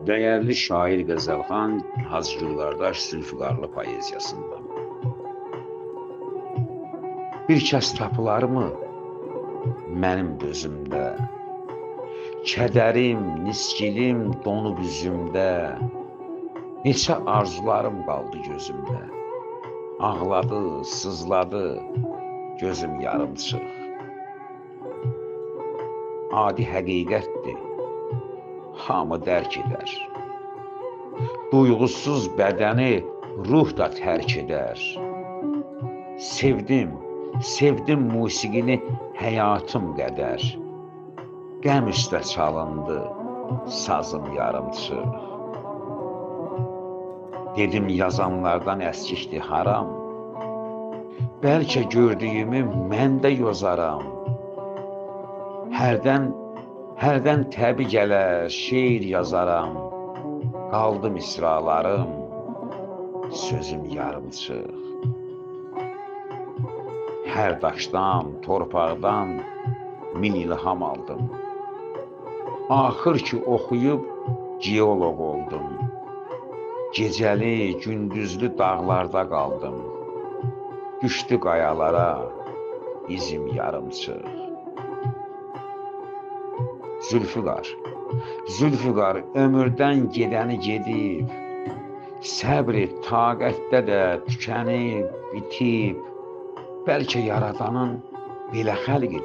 Değerli şair Qəzəlxan Hacı qardaş Zülfüqarlı poeziyasında. Bir kəs tapılarmı mənim dözümdə, kədərim, niskilim donub üzümdə, neçə arzularım qaldı gözümdə, ağladı, sızladı gözüm yarımçıq. Adi həqiqətdir, hamı dərk edər. Duyğusuz bədəni ruh da tərk edər. Sevdim musiqini həyatım qədər. Qəm üstə çalındı sazım yarımçıq. Dedim yazanlardan əskikdi haram. Bəlkə gördüyümü mən də yozaram. Hərdən təbi gələr, şeir yazaram. Qaldı misralarım, sözüm yarımçıq. Hər daşdan, torpaqdan min ilham aldım. Axır ki oxuyub geoloq oldum. Gecəli, gündüzlü dağlarda qaldım. Düşdü qayalara, izim yarımçıq. Zülfüqar ömürdən gedəni gedib, səbri taqətdə də tükənib, bitib. Bəlkə yaradanın belə xəlq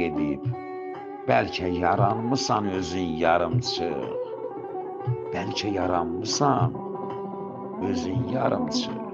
edib, bəlkə yaranmısan özün yarımçıq, bəlkə yaranmısan özün yarımçıq.